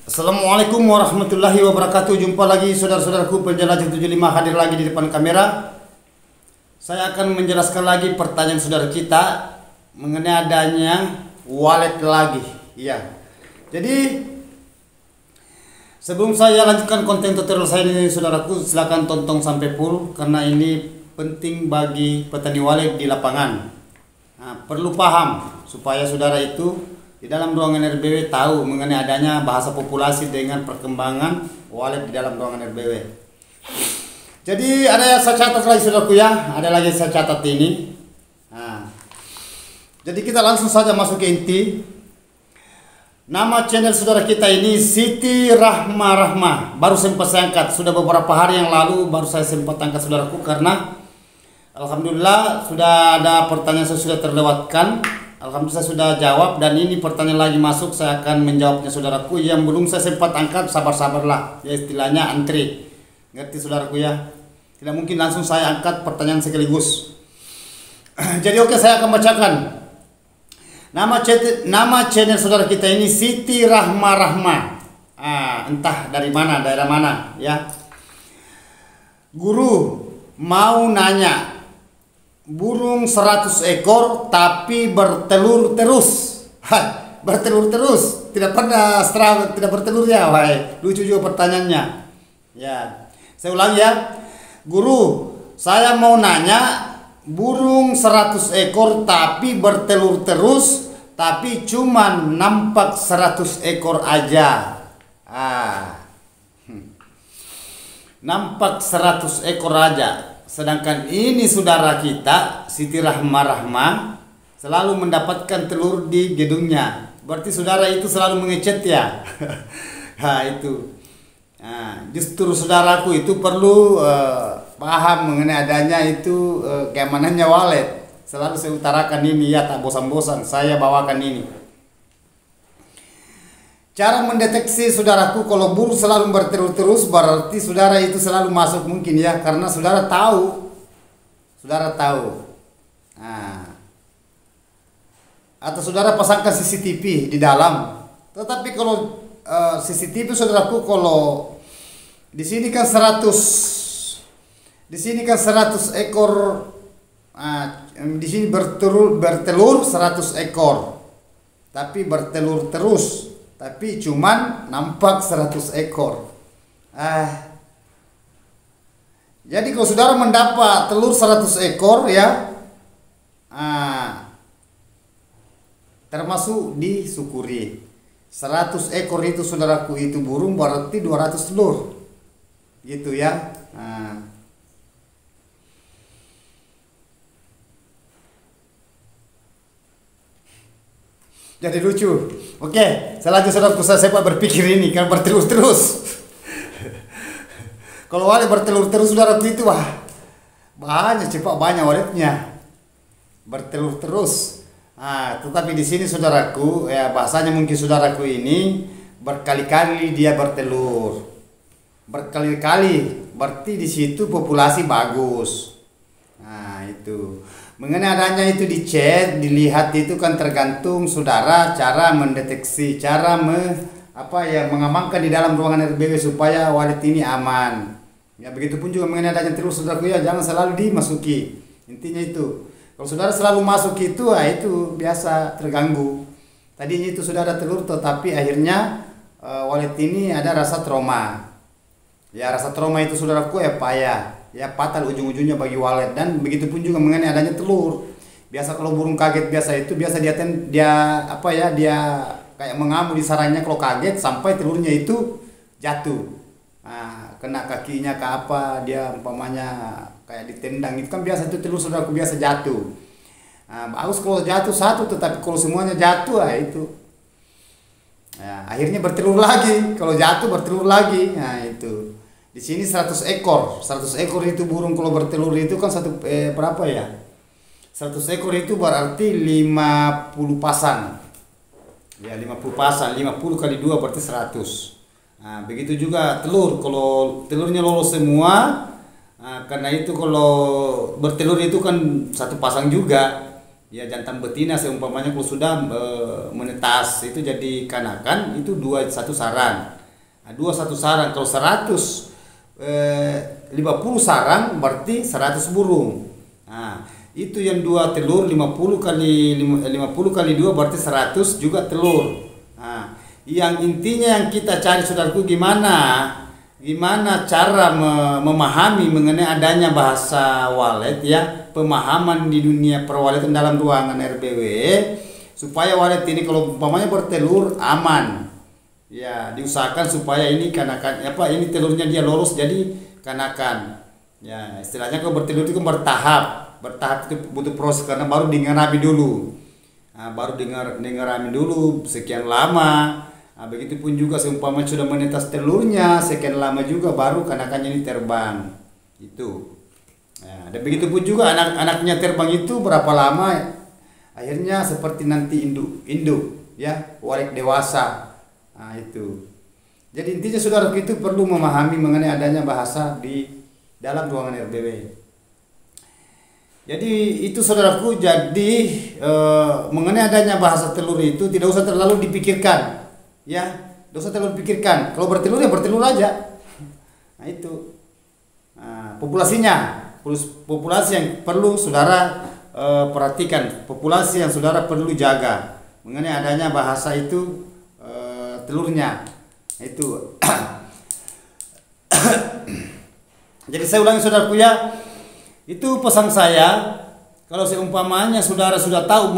Assalamualaikum warahmatullahi wabarakatuh. Jumpa lagi saudara-saudaraku penjelajah 75 hadir lagi di depan kamera. Saya akan menjelaskan lagi pertanyaan saudara kita mengenai adanya wallet lagi. Iya. Jadi sebelum saya lanjutkan konten tutorial saya ini saudaraku, silakan tonton sampai full karena ini penting bagi petani wallet di lapangan. Nah, perlu paham supaya saudara itu di dalam ruangan RBW tahu mengenai adanya bahasa populasi dengan perkembangan wallet di dalam ruangan RBW. Jadi ada yang saya catat lagi saudaraku ya, ada lagi saya catat ini. Nah, jadi kita langsung saja masuk ke inti. Nama channel saudara kita ini Siti Rahma. Baru sempat saya angkat, sudah beberapa hari yang lalu baru saya sempat angkat saudaraku karena alhamdulillah sudah ada pertanyaan saya sudah terlewatkan. Alhamdulillah saya sudah jawab dan ini pertanyaan lagi masuk, saya akan menjawabnya saudaraku. Yang belum saya sempat angkat sabar-sabarlah, ya istilahnya antri, ngerti saudaraku ya. Tidak mungkin langsung saya angkat pertanyaan sekaligus. Jadi oke, saya akan bacakan. Nama channel saudara kita ini Siti Rahma. Entah dari mana, daerah mana ya. Guru mau nanya, burung 100 ekor tapi bertelur terus. Bertelur terus, tidak pernah tidak bertelur ya, wahai. Lucu juga pertanyaannya. Ya, saya ulangi ya. Guru, saya mau nanya, burung 100 ekor tapi bertelur terus, tapi cuman nampak 100 ekor aja. Nampak 100 ekor aja. Sedangkan ini saudara kita Siti Rahma selalu mendapatkan telur di gedungnya. Berarti saudara itu selalu mengecet ya. Itu. Justru saudaraku itu perlu paham mengenai adanya itu keamanannya wallet. Selalu saya utarakan ini ya, tak bosan-bosan saya bawakan ini. Cara mendeteksi saudaraku kalau burung selalu bertelur terus berarti saudara itu selalu masuk mungkin ya, karena saudara tahu. Atau saudara pasangkan CCTV di dalam. Tetapi kalau CCTV saudaraku, kalau di sini kan 100 ekor, di sini bertelur 100 ekor. Tapi bertelur terus. Tapi cuman nampak 100 ekor. Jadi kalau saudara mendapat telur 100 ekor ya, termasuk disyukuri. 100 ekor itu saudaraku itu burung berarti 200 telur. Gitu ya. Jadi lucu. Oke, selanjutnya saudaraku, saya sempat berpikir ini kan bertelur terus. Kalau wallet bertelur terus saudaraku itu banyak walletnya. Bertelur terus. Tetapi di sini saudaraku ya, bahasanya mungkin saudaraku ini berkali-kali dia bertelur. Berkali-kali berarti di situ populasi bagus. Itu. Mengenai adanya itu dicek, dilihat itu kan tergantung saudara cara mendeteksi, cara mengamankan di dalam ruangan RBW supaya wallet ini aman. Ya begitu pun juga mengenai adanya telur saudaraku ya, jangan selalu dimasuki. Intinya itu. Kalau saudara selalu masuk itu, itu biasa terganggu. Tadinya itu sudah ada telur tetapi akhirnya wallet ini ada rasa trauma. Ya rasa trauma itu saudaraku ya payah. Ya fatal ujung-ujungnya bagi wallet. Dan begitu pun juga mengenai adanya telur. Biasa kalau burung kaget biasa dia kayak mengamuk di sarangnya kalau kaget sampai telurnya itu jatuh. Kena kakinya ke apa, dia umpamanya kayak ditendang, itu kan biasa itu telur saudaraku biasa jatuh. Bagus kalau jatuh satu, tetapi kalau semuanya jatuh itu. Akhirnya bertelur lagi. Kalau jatuh bertelur lagi. Itu. Di sini 100 ekor itu burung kalau bertelur itu kan berapa ya? 100 ekor itu berarti 50 pasang. Ya 50 pasang, 50 kali 2 berarti 100. Begitu juga telur, kalau telurnya lolos semua, karena itu kalau bertelur itu kan satu pasang juga. Ya jantan betina seumpamanya kalau sudah menetas itu jadi kanakan itu satu sarang. Dua satu sarang. Kalau 50 sarang berarti 100 burung. Nah, itu yang dua telur 50 kali 2 berarti 100 juga telur. Nah, yang intinya yang kita cari saudaraku, gimana cara memahami mengenai adanya bahasa walet, ya, pemahaman di dunia perwaletan dalam ruangan RBW, supaya walet ini kalau umpamanya bertelur aman. Ya, diusahakan supaya ini kanakan ini telurnya dia lolos jadi kanakan. Ya, istilahnya kalau bertelur itu kan bertahap itu butuh proses, karena baru dingerami dulu. Nah, baru dingerami dulu sekian lama. Nah, begitupun juga seumpama sudah menetas telurnya sekian lama juga baru kanakannya ini terbang. Itu. Nah, dan begitupun juga anak-anaknya terbang itu berapa lama, akhirnya seperti nanti induk ya, walet dewasa. Nah, itu. Jadi intinya saudara itu perlu memahami mengenai adanya bahasa di dalam ruangan RBW. Jadi itu saudaraku, jadi mengenai adanya bahasa telur itu tidak usah terlalu dipikirkan. Ya, tidak usah terlalu dipikirkan. Kalau bertelur ya bertelur aja. Nah, itu. Nah, populasi yang perlu saudara perhatikan, populasi yang saudara perlu jaga mengenai adanya bahasa itu, telurnya. Itu. Jadi saya ulangi saudaraku ya, itu pesan saya. Kalau seumpamanya saudara sudah tahu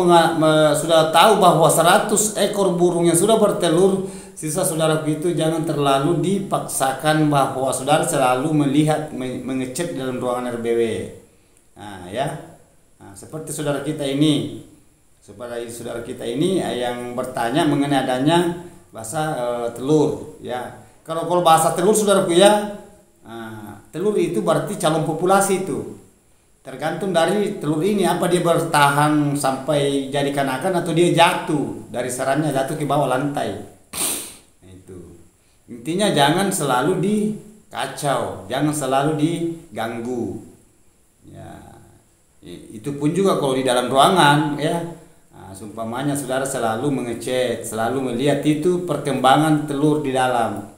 bahwa 100 ekor burung yang sudah bertelur, sisa saudaraku itu jangan terlalu dipaksakan bahwa saudara selalu melihat, mengecek dalam ruangan RBW. Nah, ya. Nah, seperti saudara kita ini yang bertanya mengenai adanya bahasa telur, ya. Kalau bahasa telur saudaraku ya, telur itu berarti calon populasi itu. Tergantung dari telur ini, apa dia bertahan sampai jadi kanakan atau dia jatuh dari sarangnya, jatuh ke bawah lantai. Nah, itu. Intinya jangan selalu dikacau, jangan selalu diganggu. Ya. Itu pun juga kalau di dalam ruangan, ya. Nah, seumpamanya saudara selalu mengecek, selalu melihat itu perkembangan telur di dalam.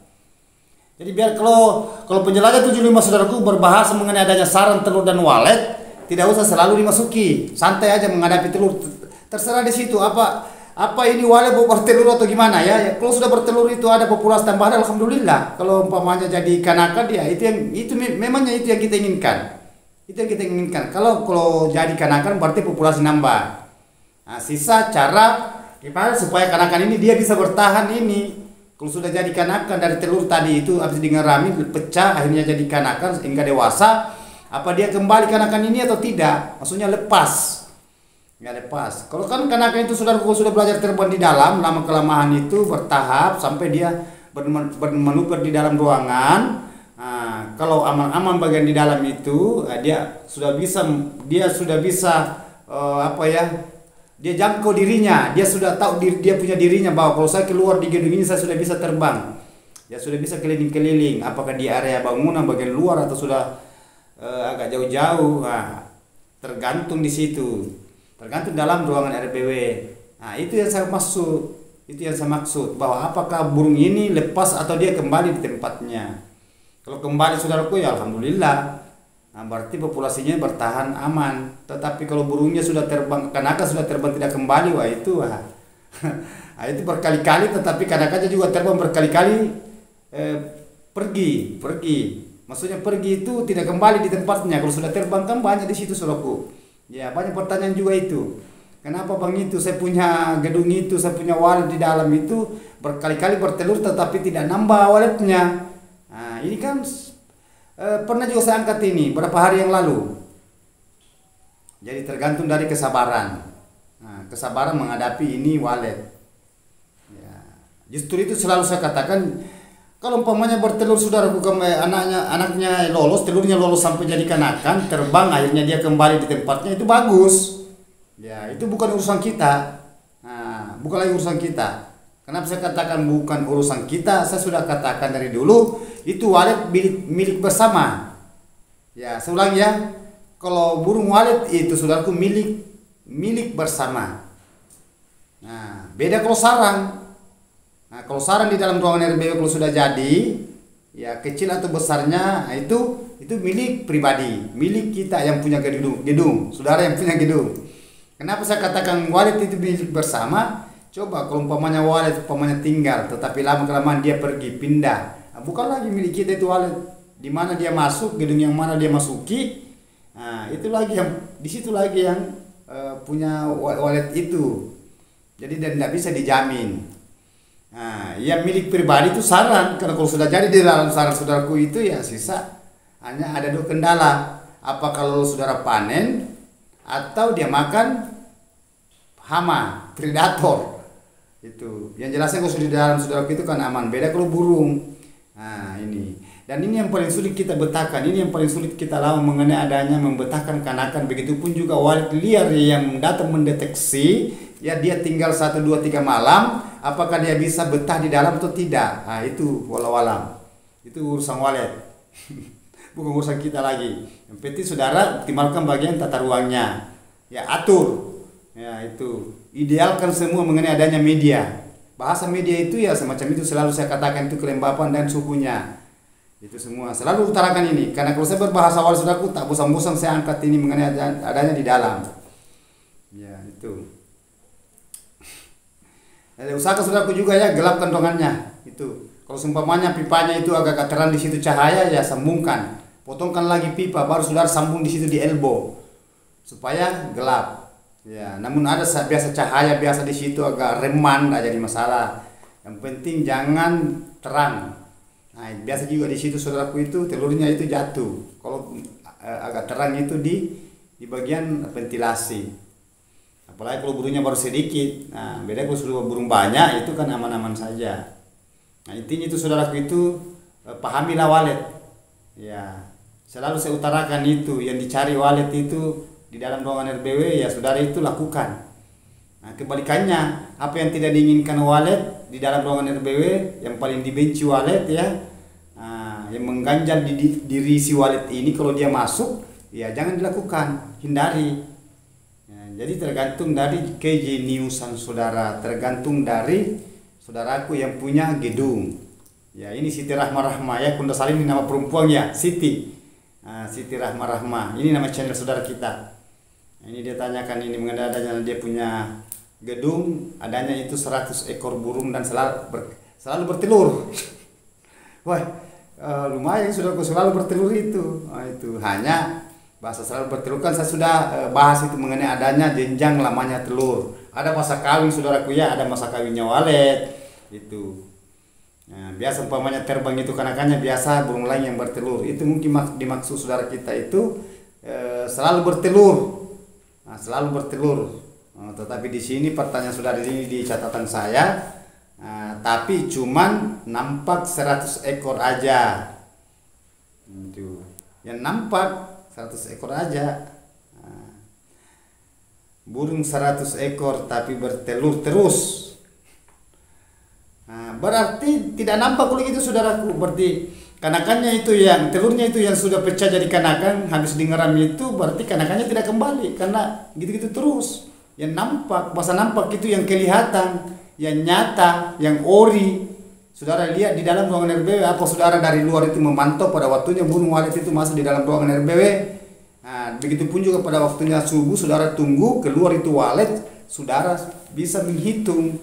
Jadi biar kalau penjelajah 75 saudaraku berbahasa mengenai adanya sarang, telur dan walet, tidak usah selalu dimasuki, santai aja menghadapi telur. Terserah di situ apa ini walet bertelur atau gimana ya. Kalau sudah bertelur itu ada populasi tambahan, alhamdulillah. Kalau umpamanya jadi kanakan dia, memangnya itu yang kita inginkan. Itu yang kita inginkan. Kalau jadi kanakan berarti populasi nambah. Nah, sisa cara gimana supaya kanakan ini dia bisa bertahan ini. Kalau sudah jadi kanakan dari telur tadi itu habis dingerami pecah akhirnya jadi kanakan hingga dewasa, apa dia kembali kanakan ini atau tidak? Maksudnya lepas. Nggak lepas. Kalau kan kanakan itu sudah belajar terbang di dalam, lama kelamaan itu bertahap sampai dia bermanuver di dalam ruangan. Nah, kalau aman-aman bagian di dalam itu, dia sudah bisa dia jangkau dirinya, dia sudah tahu dia punya dirinya bahwa kalau saya keluar di gedung ini saya sudah bisa terbang. Ya sudah bisa keliling-keliling, apakah di area bangunan bagian luar atau sudah agak jauh-jauh. Nah, tergantung di situ. Tergantung dalam ruangan RBW. Nah, itu yang saya maksud bahwa apakah burung ini lepas atau dia kembali di tempatnya. Kalau kembali saudaraku ya alhamdulillah. Nah, berarti populasinya bertahan aman. Tetapi kalau burungnya sudah terbang, kanakan sudah terbang tidak kembali, nah, itu berkali-kali, tetapi kanakannya juga terbang berkali-kali, pergi. Maksudnya pergi itu tidak kembali di tempatnya. Kalau sudah terbang kan banyak di situ saudaraku. Ya, banyak pertanyaan juga itu. Kenapa bang itu saya punya gedung itu, saya punya walet di dalam itu berkali-kali bertelur tetapi tidak nambah waletnya. Nah, ini kan pernah juga saya angkat ini berapa hari yang lalu. Jadi tergantung dari kesabaran. Nah, kesabaran menghadapi ini walet. Ya, justru itu selalu saya katakan, kalau umpamanya bertelur saudara, anaknya lolos, telurnya lolos sampai jadi kanakan, terbang akhirnya dia kembali di tempatnya, itu bagus. Ya, itu bukan urusan kita. Nah, bukan lagi urusan kita. Kenapa saya katakan bukan urusan kita? Saya sudah katakan dari dulu, itu walet milik bersama. Ya, saya ulang ya. Kalau burung walet itu saudaraku milik bersama. Nah, beda kalau sarang. Nah, kalau sarang di dalam ruangan RBW kalau sudah jadi, ya kecil atau besarnya, nah itu milik pribadi, milik kita yang punya gedung, saudara yang punya gedung. Kenapa saya katakan walet itu milik bersama? Coba kalau umpamanya walet tinggal, tetapi lama kelamaan dia pergi pindah, nah, bukan lagi milik kita itu walet. Di mana dia masuk, gedung yang mana dia masuki, nah itu lagi yang di situ lagi yang punya walet itu. Jadi dan tidak bisa dijamin. Nah, yang milik pribadi itu sarang, karena kalau sudah jadi di dalam sarang saudaraku itu ya sisa hanya ada dua kendala. Apa kalau saudara panen atau dia makan hama, predator. Itu. Yang jelasnya kalau sudah di dalam saudaraku itu kan aman. Beda kalau burung. Nah, ini. Dan ini yang paling sulit kita betahkan, ini yang paling sulit kita lawan mengenai adanya membetahkan kanakan. Begitupun juga walet liar yang datang mendeteksi, ya dia tinggal 1, 2, 3 malam, apakah dia bisa betah di dalam atau tidak. Nah itu walau alam, itu urusan walet. Bukan urusan kita lagi. Yang penting saudara optimalkan bagian tata ruangnya, ya atur, ya itu idealkan semua mengenai adanya media. Bahasa media itu ya semacam itu, selalu saya katakan itu kelembapan dan suhunya. Itu semua selalu utarakan ini, karena kalau saya berbahasa walet saudaraku tak bosan-bosan saya angkat ini mengenai adanya di dalam. Ya itu. Jadi usahakan saudaraku juga ya gelapkan ruangannya. Itu. Kalau seumpamanya pipanya itu agak terang di situ cahaya, ya sambungkan. Potongkan lagi pipa, baru saudara sambung di situ di elbow supaya gelap. Ya, namun ada biasa cahaya biasa di situ agak reman, tidak jadi masalah. Yang penting jangan terang. Nah, biasa juga di situ saudaraku itu telurnya itu jatuh. Kalau agak terang itu di bagian ventilasi. Apalagi kalau burungnya baru sedikit. Nah, beda kalau sudah burung banyak itu kan aman-aman saja. Nah, intinya itu saudaraku itu pahamilah walet. Ya, selalu saya utarakan itu yang dicari walet itu di dalam ruangan RBW, ya saudara itu lakukan. Nah, kebalikannya, apa yang tidak diinginkan walet di dalam ruangan RBW, yang paling dibenci walet ya, yang mengganjal di diri si walet ini kalau dia masuk, ya jangan dilakukan, hindari. Ya, jadi tergantung dari kejeniusan saudara, tergantung dari saudaraku yang punya gedung. Ya ini Siti Rahma ya, Kunda Salim ini nama perempuan ya, Siti. Siti Rahma, ini nama channel saudara kita. Nah, ini dia tanyakan ini mengenai adanya dia punya gedung, adanya itu 100 ekor burung dan selalu bertelur. Wah, lumayan sudah selalu bertelur itu. Itu hanya bahasa selalu bertelur kan saya sudah bahas itu mengenai adanya jenjang lamanya telur. Ada masa kawin saudaraku ya, ada masa kawinnya walet itu. Nah, biasa umpamanya terbang itu kanakannya biasa burung lain yang bertelur. Itu mungkin dimaksud saudara kita itu selalu bertelur. Nah, selalu bertelur. Tetapi di sini pertanyaan saudara ini di catatan saya, tapi cuman nampak 100 ekor aja. Itu. Yang nampak 100 ekor aja. Burung 100 ekor tapi bertelur terus. Berarti tidak nampak kalau itu saudaraku. Berarti kanakannya itu yang telurnya itu yang sudah pecah jadi kanakan, habis dingeram itu berarti kanakannya tidak kembali karena gitu-gitu terus. Yang nampak, bahasa nampak itu yang kelihatan, yang nyata, yang ori. Saudara lihat di dalam ruangan RBW, apa saudara dari luar itu memantau pada waktunya burung walet itu masuk di dalam ruangan RBW. Nah, begitupun juga pada waktunya subuh saudara tunggu keluar itu walet, saudara bisa menghitung.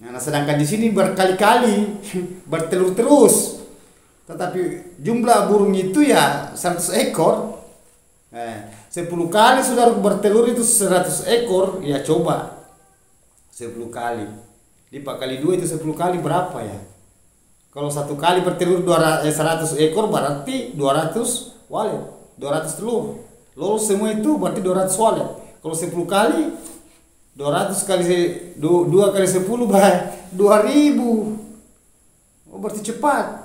Nah, sedangkan di sini berkali-kali bertelur terus. Tetapi jumlah burung itu ya 100 ekor. 10 kali saudara bertelur itu 100 ekor, ya coba 10 kali lipat kali 2 itu 10 kali berapa ya? Kalau satu kali bertelur 100 ekor berarti 200 walet, 200 telur. Lalu semua itu berarti 200 walet. Kalau 10 kali 200 kali 2 kali 10 2000. Oh, berarti cepat.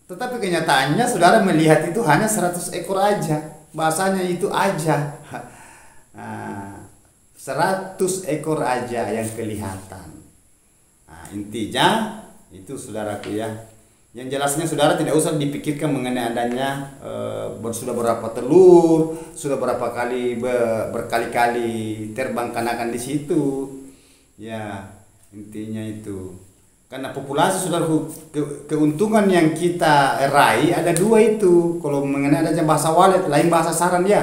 Tetapi kenyataannya saudara melihat itu hanya 100 ekor aja. Bahasanya itu aja. 100 ekor aja yang kelihatan. Intinya itu saudaraku ya. Yang jelasnya saudara tidak usah dipikirkan mengenai adanya sudah berapa telur, sudah berapa kali berkali-kali terbang kanakan di situ. Ya, intinya itu. Karena populasi saudaraku, keuntungan yang kita raih ada dua itu. Kalau mengenai adanya bahasa walet, lain bahasa saran ya.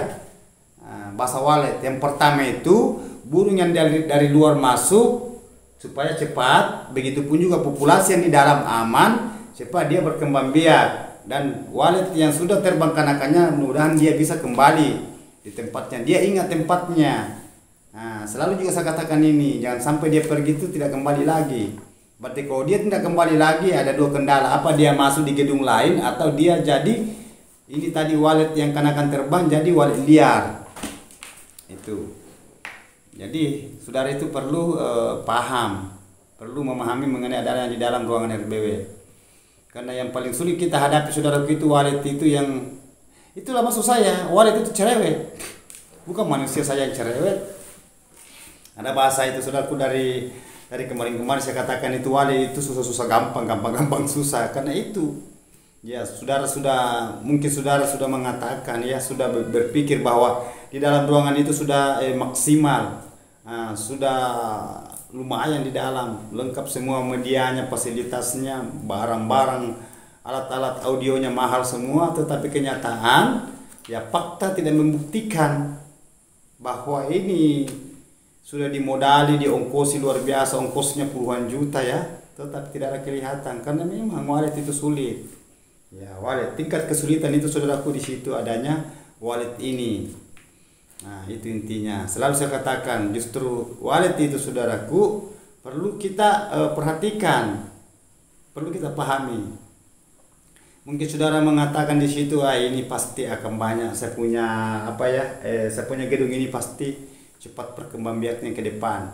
Bahasa walet yang pertama itu burung yang dari luar masuk supaya cepat, begitupun juga populasi yang di dalam aman cepat dia berkembang biak, dan walet yang sudah terbang kanakannya mudah-mudahan dia bisa kembali di tempatnya, dia ingat tempatnya. Nah, selalu juga saya katakan ini, jangan sampai dia pergi itu tidak kembali lagi. Berarti kalau dia tidak kembali lagi ada dua kendala, apa dia masuk di gedung lain atau dia jadi ini tadi walet yang kanakan terbang jadi walet liar. Itu. Jadi saudara itu perlu paham, perlu memahami mengenai adanya di dalam ruangan RBW. Karena yang paling sulit kita hadapi saudaraku itu walet itu yang itulah maksud saya, walet itu cerewet. Bukan manusia saya yang cerewet. Ada bahasa itu saudaraku dari kemarin-kemarin saya katakan itu walet itu susah-susah gampang susah. Karena itu ya mungkin saudara sudah mengatakan ya, sudah berpikir bahwa di dalam ruangan itu sudah maksimal, sudah lumayan di dalam, lengkap semua medianya, fasilitasnya, barang-barang, alat-alat audionya mahal semua, tetapi kenyataan ya fakta tidak membuktikan bahwa ini sudah dimodali, diongkosi luar biasa, ongkosnya puluhan juta ya, tetapi tidak ada kelihatan karena memang walet itu sulit. Ya, walet tingkat kesulitan itu saudaraku di situ adanya walet ini. Nah, itu intinya. Selalu saya katakan justru walet itu saudaraku perlu kita perhatikan, perlu kita pahami. Mungkin saudara mengatakan di situ, ini pasti akan banyak saya punya saya punya gedung ini pasti cepat berkembang biaknya ke depan.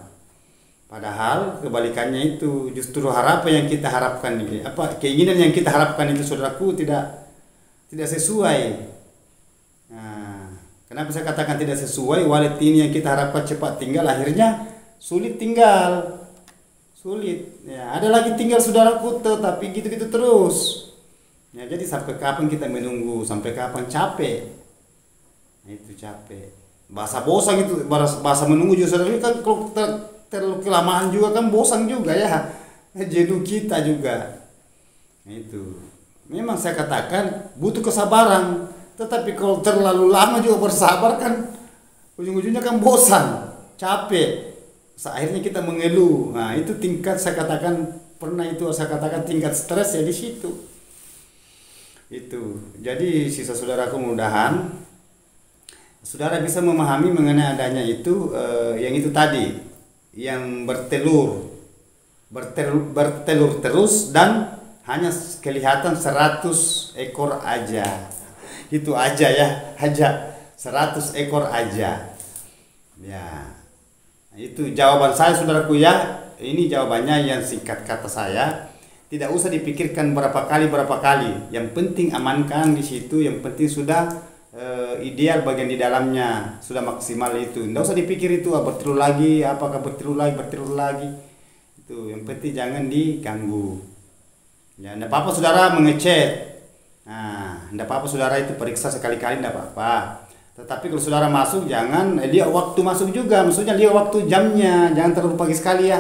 Padahal kebalikannya itu, justru harapan yang kita harapkan ini, keinginan yang kita harapkan itu saudaraku tidak sesuai. Nah, kenapa saya katakan tidak sesuai? Walet ini yang kita harapkan cepat tinggal, akhirnya sulit tinggal, sulit. Ya, ada lagi tinggal saudaraku, tapi gitu-gitu terus. Ya, jadi sampai kapan kita menunggu? Sampai kapan capek? Nah, itu capek. Bahasa bosan itu, bahasa menunggu juga saudara kan kalau terlalu kelamaan juga kan bosan juga ya, jenuh kita juga. Nah, itu memang saya katakan butuh kesabaran, tetapi kalau terlalu lama juga bersabar kan ujung-ujungnya kan bosan, capek, akhirnya kita mengeluh. Nah, itu tingkat saya katakan tingkat stres ya di situ. Itu jadi sisa saudaraku, mudahan saudara bisa memahami mengenai adanya itu yang itu tadi, yang bertelur terus dan hanya kelihatan 100 ekor aja. Itu aja ya, 100 ekor aja. Ya. Itu jawaban saya saudaraku ya. Ini jawabannya yang singkat kata saya. Tidak usah dipikirkan berapa kali. Yang penting amankan di situ, yang penting sudah ideal bagian di dalamnya, sudah maksimal itu. Tidak usah dipikir itu bertelur lagi, apakah bertelur lagi. Itu yang penting jangan diganggu. Ya, tidak apa-apa saudara mengecek. Nah, tidak apa-apa saudara itu periksa sekali-kali, tidak apa-apa. Tetapi kalau saudara masuk jangan lihat waktu masuk juga, maksudnya lihat waktu jamnya, jangan terlalu pagi sekali ya.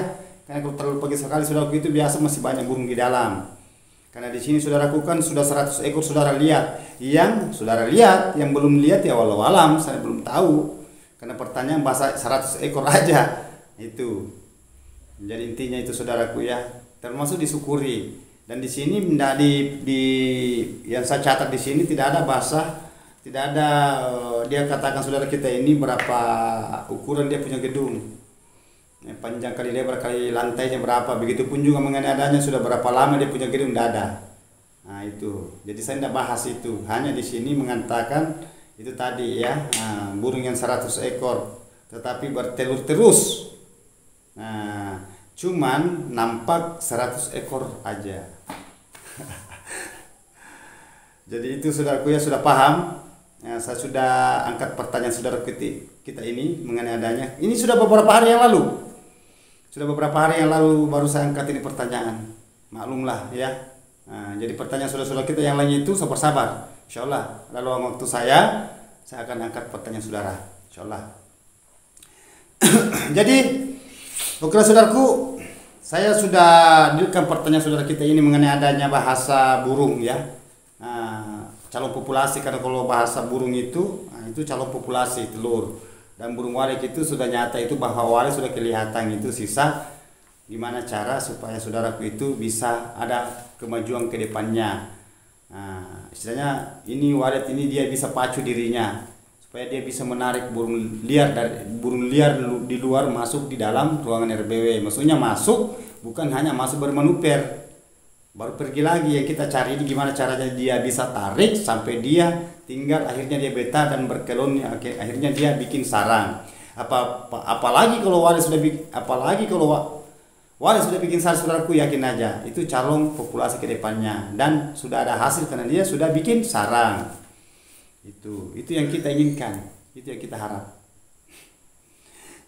Karena kalau terlalu pagi sekali saudara itu biasa masih banyak burung di dalam. Karena di sini saudaraku kan sudah 100 ekor saudara lihat. Yang saudara lihat, yang belum lihat ya walau alam, saya belum tahu. Karena pertanyaan bahasa 100 ekor aja. Itu. Jadi intinya itu saudaraku ya, termasuk disyukuri. Dan di sini di yang saya catat di sini tidak ada bahasa, tidak ada dia katakan saudara kita ini berapa ukuran dia punya gedung. Panjang kali lebar kali lantainya berapa, begitupun juga mengenai adanya sudah berapa lama dia punya gedung, tidak ada. Nah, itu jadi saya tidak bahas itu, hanya di sini mengatakan itu tadi ya, burung yang 100 ekor tetapi bertelur terus. Nah, cuman nampak 100 ekor aja. Jadi itu saudaraku ya, sudah paham ya, saya sudah angkat pertanyaan saudara kita ini mengenai adanya ini sudah beberapa hari yang lalu. Sudah beberapa hari yang lalu baru saya angkat ini pertanyaan. Maklumlah ya. Nah, jadi pertanyaan saudara-saudara kita yang lain itu sabar-sabar. Insyaallah lalu waktu saya akan angkat pertanyaan saudara. Insyaallah. Jadi, oke saudaraku, Saya sudah dirikan pertanyaan saudara kita ini mengenai adanya bahasa burung ya. Calon populasi, karena kalau bahasa burung itu calon populasi telur, dan burung walet itu sudah nyata, itu bahwa walet sudah kelihatan, itu sisa gimana cara supaya saudaraku itu bisa ada kemajuan ke depannya. Istilahnya ini walet ini dia bisa pacu dirinya supaya dia bisa menarik burung liar di luar masuk di dalam ruangan RBW. Maksudnya masuk, bukan hanya masuk bermanuver, baru pergi lagi. Yang kita cari ini gimana caranya dia bisa tarik sampai dia tinggal, akhirnya dia betah dan berkelon, akhirnya dia bikin sarang. Apalagi kalau walet sudah bikin sarang, saudaraku, yakin aja itu calon populasi ke depannya, dan sudah ada hasil karena dia sudah bikin sarang. Itu yang kita inginkan, itu yang kita harap.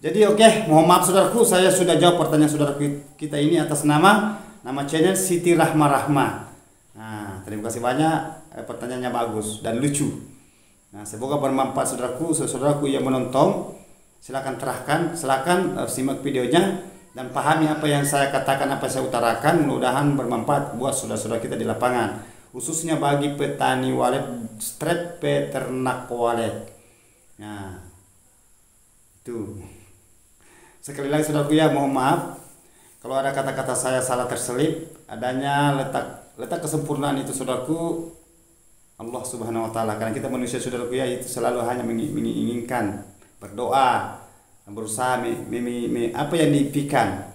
Jadi mohon maaf saudaraku, saya sudah jawab pertanyaan saudara kita ini atas nama channel Siti Rahma. Terima kasih banyak, pertanyaannya bagus dan lucu. Semoga bermanfaat saudaraku yang menonton. Silakan simak videonya dan pahami apa yang saya katakan, apa yang saya utarakan. Mudah-mudahan bermanfaat buat saudara-saudara kita di lapangan, khususnya bagi petani walet, peternak walet. Itu. Sekali lagi saudaraku ya, mohon maaf kalau ada kata-kata saya salah terselip. Adanya letak kesempurnaan itu saudaraku Allah Subhanahu wa taala. Karena kita manusia saudaraku ya, itu selalu hanya menginginkan, berdoa, berusaha apa yang diimpikan.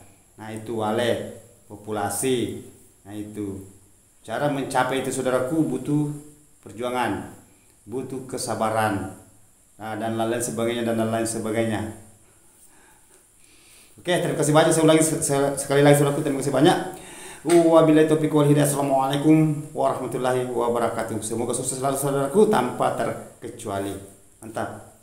Itu walet, populasi. Itu cara mencapai itu saudaraku butuh perjuangan, butuh kesabaran, dan lain sebagainya. Terima kasih banyak. Saya ulangi sekali lagi saudaraku, terima kasih banyak. Wabillahi taufiq wal hidayah. Assalamualaikum warahmatullahi wabarakatuh. Semoga sukses selalu saudaraku tanpa terkecuali. Mantap.